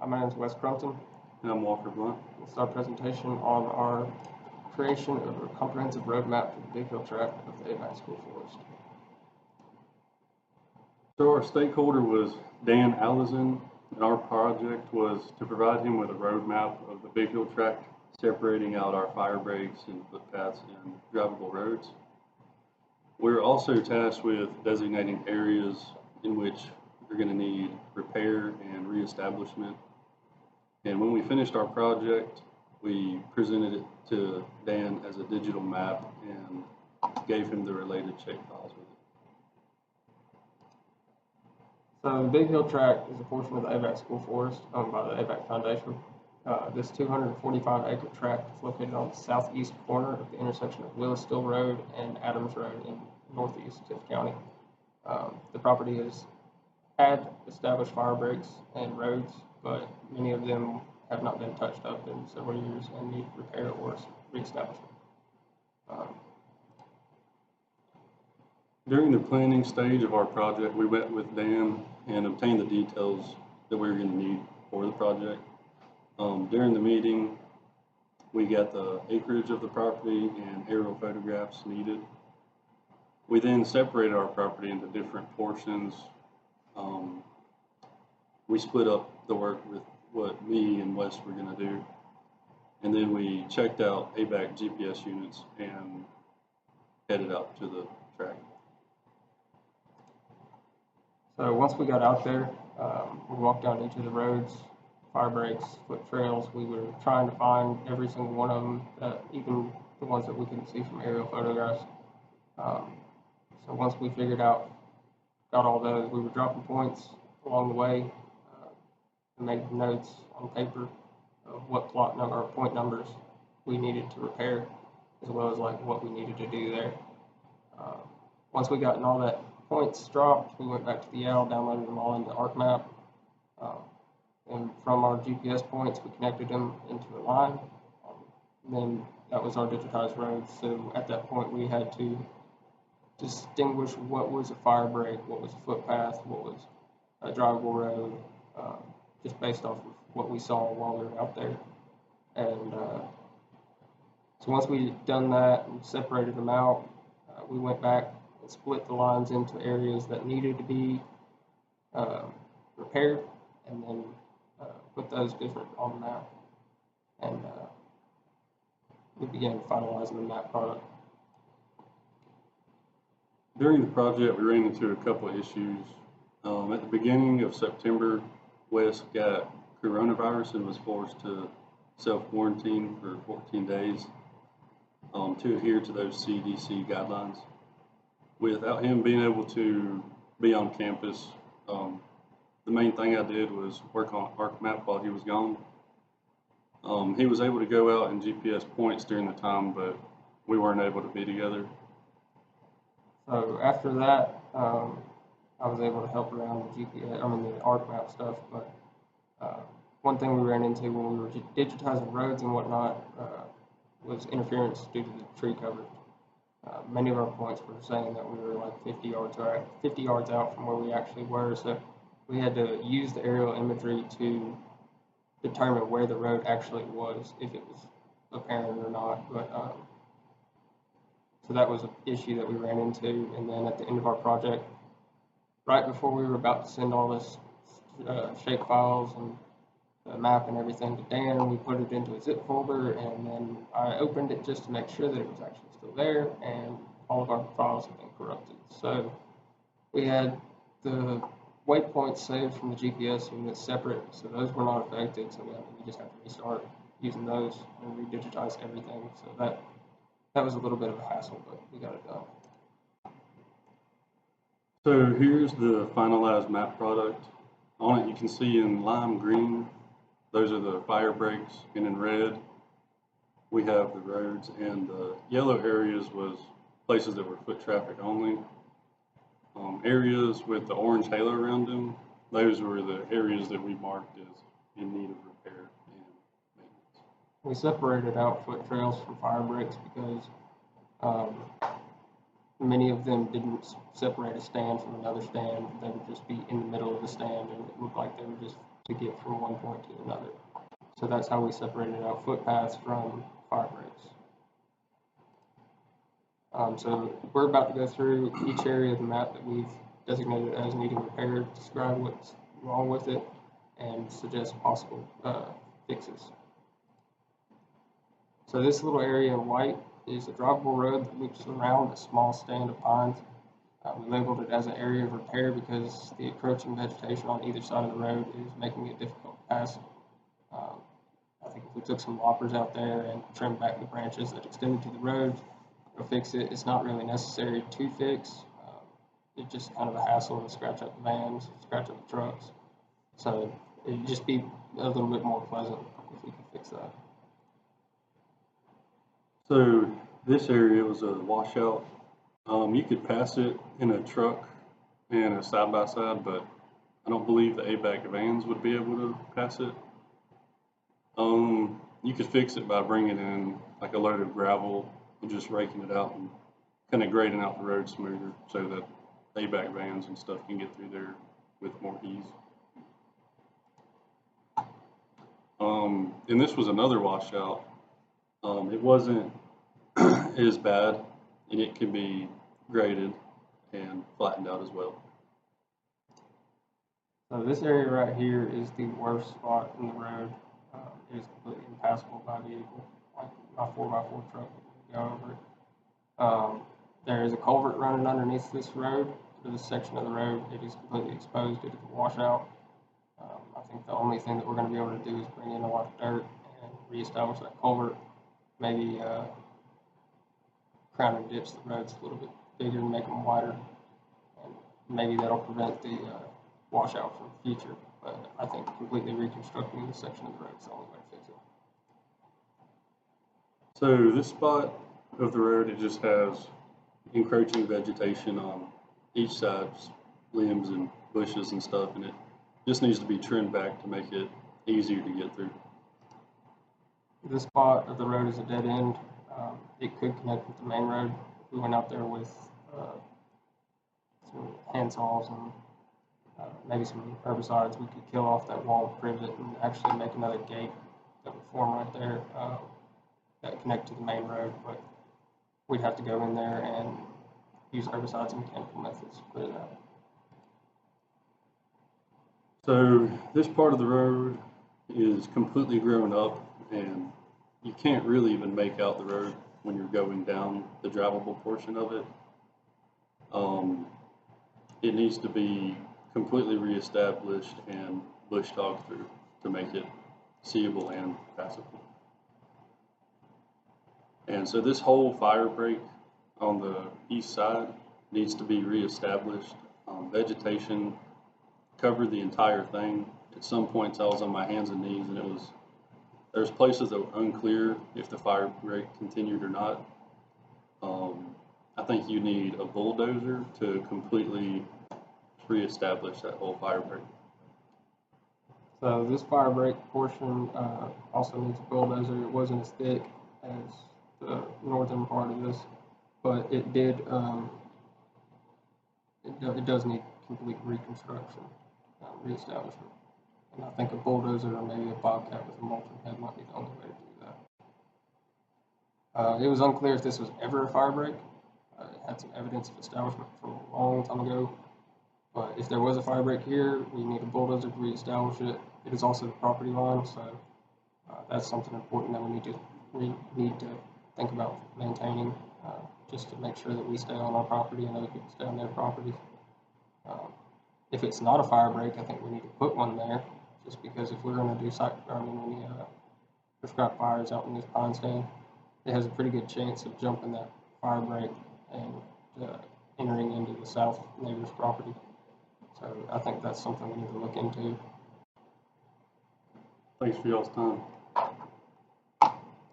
My name is Wes Crumpton. And I'm Walker Blount. This is our presentation on our creation of a comprehensive roadmap for the Big Hill Tract of the AVAC School Forest. So our stakeholder was Dan Allison, and our project was to provide him with a roadmap of the Big Hill Tract, separating out our fire breaks and footpaths and drivable roads. We're also tasked with designating areas in which we're going to need repair and reestablishment. And when we finished our project, we presented it to Dan as a digital map and gave him the related shapefiles with it. So the Big Hill Tract is a portion of the AVAC School Forest owned by the AVAC Foundation. This 245-acre tract is located on the southeast corner of the intersection of Willis-Still Road and Adams Road in northeast Tift County. The property has had established fire breaks and roads, but many of them have not been touched up in several years and need repair or reestablishment. During the planning stage of our project, we met with Dan and obtained the details that we were going to need for the project. During the meeting, we got the acreage of the property and aerial photographs needed. We then separated our property into different portions. We split up the work with what me and Wes were going to do. And then we checked out AVAC GPS units and headed out to the track. So once we got out there, we walked down each of the roads, fire breaks, foot trails. We were trying to find every single one of them, even the ones that we couldn't see from aerial photographs. So once we figured out, got all those, we were dropping points along the way, and making notes on paper of what plot number or point numbers we needed to repair, as well as like what we needed to do there. Once we got all that points dropped, we went back to the L, downloaded them all into ArcMap, and from our GPS points, we connected them into a line. And then that was our digitized road. So at that point, we had to distinguish what was a fire break, what was a footpath, what was a drivable road, just based off of what we saw while we were out there. And so once we had done that and separated them out, we went back and split the lines into areas that needed to be repaired, and then put those different on the map. And we began finalizing the map product. During the project, we ran into a couple of issues. At the beginning of September, Wes got coronavirus and was forced to self-quarantine for 14 days to adhere to those CDC guidelines. Without him being able to be on campus, the main thing I did was work on ArcMap while he was gone. He was able to go out and GPS points during the time, but we weren't able to be together. So after that, I was able to help around the the ArcMap stuff, but one thing we ran into when we were digitizing roads and whatnot was interference due to the tree coverage. Many of our points were saying that we were like 50 yards out from where we actually were, so we had to use the aerial imagery to determine where the road actually was, if it was apparent or not. But so that was an issue that we ran into. And then at the end of our project, right before we were about to send all this shape files and the map and everything to Dan, we put it into a zip folder, and then I opened it just to make sure that it was actually still there, and all of our files have been corrupted. So we had the waypoints saved from the GPS units separate, so those were not affected, so we just had to restart using those and redigitize everything. So that was a little bit of a hassle, but we got it done. So here's the finalized map product. On it, you can see in lime green, those are the fire breaks, and in red, we have the roads, and the yellow areas was places that were foot traffic only. Areas with the orange halo around them, those were the areas that we marked as in need of repair and maintenance. We separated out foot trails from fire breaks because many of them didn't separate a stand from another stand. They would just be in the middle of the stand, and it looked like they were just to get from one point to another. So that's how we separated out footpaths from fire breaks. So we're about to go through each area of the map that we've designated as needing repair, describe what's wrong with it, and suggest possible fixes. So this little area in white is a drivable road that loops around a small stand of pines. We labeled it as an area of repair because the encroaching vegetation on either side of the road is making it difficult to pass. I think if we took some loppers out there and trimmed back the branches that extended to the road, it'll fix it. It's not really necessary to fix. It's just kind of a hassle to scratch up the vans, scratch up the trucks. So it'd just be a little bit more pleasant if we could fix that. So this area was a washout. You could pass it in a truck and a side-by-side, but I don't believe the ABAC vans would be able to pass it. You could fix it by bringing in like a load of gravel and just raking it out and kind of grading out the road smoother so that ABAC vans and stuff can get through there with more ease. And this was another washout. It wasn't as bad, and it can be graded and flattened out as well. So this area right here is the worst spot in the road. It is completely impassable by vehicle, like my 4x4 truck would go over it. There is a culvert running underneath this road. For this section of the road, it is completely exposed due to the washout. I think the only thing that we're going to be able to do is bring in a lot of dirt and reestablish that culvert. Maybe crown and ditch the roads a little bit bigger and make them wider. And maybe that'll prevent the washout from the future. But I think completely reconstructing this section of the road is the only way to fix it. So this spot of the road, it just has encroaching vegetation on each side, limbs and bushes and stuff, and it just needs to be trimmed back to make it easier to get through. This spot of the road is a dead end. It could connect with the main road. If we went out there with some hand saws and maybe some herbicides, we could kill off that wall privet and actually make another gate that would form right there that connect to the main road. But we'd have to go in there and use herbicides and mechanical methods to clear that. So this part of the road is completely grown up, and you can't really even make out the road when you're going down the drivable portion of it. It needs to be completely reestablished and bush hogged through to make it seeable and passable. And so this whole fire break on the east side needs to be reestablished. Vegetation covered the entire thing. At some points I was on my hands and knees, and there's places that were unclear if the fire break continued or not. I think you need a bulldozer to completely reestablish that whole fire break. So this fire break portion also needs a bulldozer. It wasn't as thick as the northern part of this, but it did. It does need complete reconstruction, reestablishment. And I think a bulldozer or maybe a bobcat with a mulching head might be the only way to do that. It was unclear if this was ever a fire break. It had some evidence of establishment from a long time ago. But if there was a fire break here, we need a bulldozer to reestablish it. It is also the property line, so that's something important that we need to think about maintaining, just to make sure that we stay on our property and other people stay on their properties. If it's not a fire break, I think we need to put one there, just because if we're going to do any prescribed fires out in this pine stand, it has a pretty good chance of jumping that fire break and entering into the south neighbor's property. So I think that's something we need to look into. Thanks for y'all's time.